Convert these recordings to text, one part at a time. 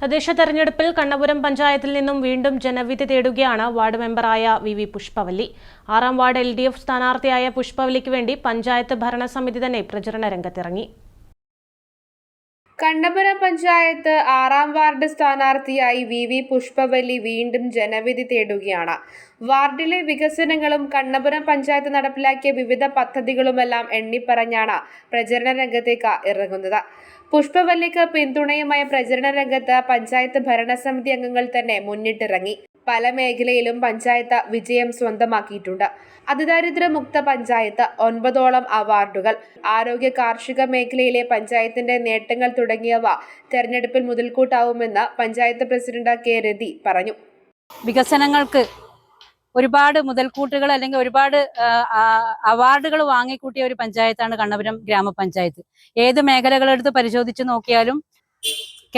തദ്ദേശ തെരഞ്ഞെടുപ്പിൽ കണ്ണപുരം പഞ്ചായത്തിൽ നിന്നും വീണ്ടും ജനവിധി തേടുകയാണ് വാർഡ് മെമ്പറായ വി പുഷ്പവല്ലി. 6ാം വാർഡ് LDF സ്ഥാനാർത്ഥിയായ പുഷ്പവല്ലിക്ക് വേണ്ടി പഞ്ചായത്ത് ഭരണസമിതി തന്നെ പ്രചരണ രംഗത്തിറങ്ങി. കണ്ണപുരം പഞ്ചായത്ത് 6ാം വാർഡ് സ്ഥാനാർത്ഥിയായി വി പുഷ്പവല്ലി വീണ്ടും ജനവിധി തേടുകയാണ്. വാർഡിലെ വികസനങ്ങളും കണ്ണപുരം പഞ്ചായത്ത് നടപ്പിലാക്കിയ വിവിധ പദ്ധതികളുമെല്ലാം എണ്ണിപ്പറഞ്ഞാണ് പ്രചരണ രംഗത്തേക്ക് ഇറങ്ങുന്നത്. പുഷ്പവല്ലിക്ക് പിന്തുണയുമായ പ്രചരണ രംഗത്ത് പഞ്ചായത്ത് ഭരണസമിതി അംഗങ്ങൾ തന്നെ മുന്നിട്ടിറങ്ങി. പല മേഖലയിലും പഞ്ചായത്ത് വിജയം സ്വന്തമാക്കിയിട്ടുണ്ട്. അതിദാരിദ്ര്യമുക്ത പഞ്ചായത്ത്, 9ഓളം അവാർഡുകൾ, ആരോഗ്യ കാർഷിക മേഖലയിലെ പഞ്ചായത്തിന്റെ നേട്ടങ്ങൾ തുടങ്ങിയവ തെരഞ്ഞെടുപ്പിൽ മുതൽക്കൂട്ടാവുമെന്ന് പഞ്ചായത്ത് പ്രസിഡന്റ് കെ രതി പറഞ്ഞു. വികസനങ്ങൾക്ക് ഒരുപാട് മുതൽക്കൂട്ടുകൾ അല്ലെങ്കിൽ ഒരുപാട് അവാർഡുകൾ വാങ്ങിക്കൂട്ടിയ ഒരു പഞ്ചായത്താണ് കണ്ണപുരം ഗ്രാമപഞ്ചായത്ത്. ഏത് മേഖലകളെടുത്ത് പരിശോധിച്ച് നോക്കിയാലും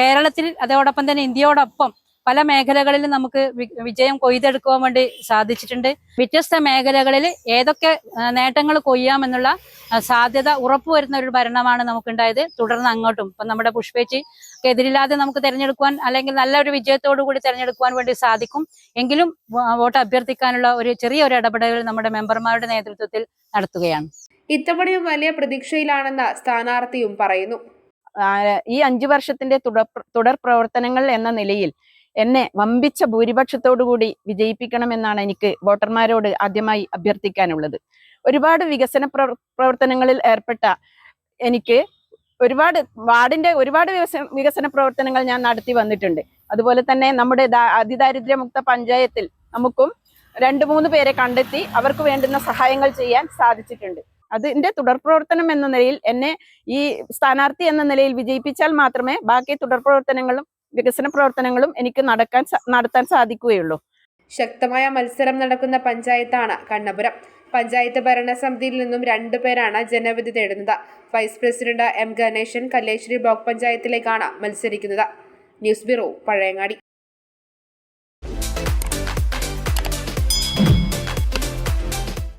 കേരളത്തിൽ അതോടൊപ്പം തന്നെ ഇന്ത്യയോടൊപ്പം പല മേഖലകളിലും നമുക്ക് വിജയം കൊയ്തെടുക്കുവാൻ വേണ്ടി സാധിച്ചിട്ടുണ്ട്. വ്യത്യസ്ത മേഖലകളിൽ ഏതൊക്കെ നേട്ടങ്ങൾ കൊയ്യാമെന്നുള്ള സാധ്യത ഉറപ്പുവരുന്ന ഒരു ഭരണമാണ് നമുക്കുണ്ടായത്. തുടർന്ന് അങ്ങോട്ടും ഇപ്പം നമ്മുടെ പുഷ്പേച്ചിക്ക് എതിരില്ലാതെ നമുക്ക് തിരഞ്ഞെടുക്കുവാൻ അല്ലെങ്കിൽ നല്ലൊരു വിജയത്തോടു കൂടി തിരഞ്ഞെടുക്കുവാൻ വേണ്ടി സാധിക്കും. എങ്കിലും വോട്ട് അഭ്യർത്ഥിക്കാനുള്ള ഒരു ചെറിയൊരു ഇടപെടൽ നമ്മുടെ മെമ്പർമാരുടെ നേതൃത്വത്തിൽ നടത്തുകയാണ്. ഇത്തവണയും വലിയ പ്രതീക്ഷയിലാണെന്ന് സ്ഥാനാർത്ഥിയും പറയുന്നു. ഈ 5 വർഷത്തിന്റെ തുടർ പ്രവർത്തനങ്ങൾ എന്ന നിലയിൽ എന്നെ വമ്പിച്ച ഭൂരിപക്ഷത്തോടുകൂടി വിജയിപ്പിക്കണമെന്നാണ് എനിക്ക് വോട്ടർമാരോട് ആദ്യമായി അഭ്യർത്ഥിക്കാനുള്ളത്. ഒരുപാട് വികസന പ്രവർത്തനങ്ങളിൽ ഏർപ്പെട്ട എനിക്ക് വാർഡിന്റെ ഒരുപാട് വികസന പ്രവർത്തനങ്ങൾ ഞാൻ നടത്തി വന്നിട്ടുണ്ട്. അതുപോലെ തന്നെ നമ്മുടെ അതിദാരിദ്ര്യമുക്ത പഞ്ചായത്തിൽ നമുക്കും 2-3 പേരെ കണ്ടെത്തി അവർക്ക് വേണ്ടുന്ന സഹായങ്ങൾ ചെയ്യാൻ സാധിച്ചിട്ടുണ്ട്. അതിന്റെ തുടർ പ്രവർത്തനം എന്ന നിലയിൽ എന്നെ ഈ സ്ഥാനാർത്ഥി എന്ന നിലയിൽ വിജയിപ്പിച്ചാൽ മാത്രമേ ബാക്കി തുടർ പ്രവർത്തനങ്ങളും വികസന പ്രവർത്തനങ്ങളും എനിക്ക് നടത്താൻ സാധിക്കുകയുള്ളൂ. ശക്തമായ മത്സരം നടക്കുന്ന പഞ്ചായത്താണ് കണ്ണപുരം. പഞ്ചായത്ത് ഭരണസമിതിയിൽ നിന്നും 2 പേരാണ് ജനവിധി തേടുന്നത്. Vice president M Ganesan Kalleshery block പഞ്ചായത്തിലേക്കാണ് മത്സരിക്കുന്നത്. News bureau, Pazhayangadi.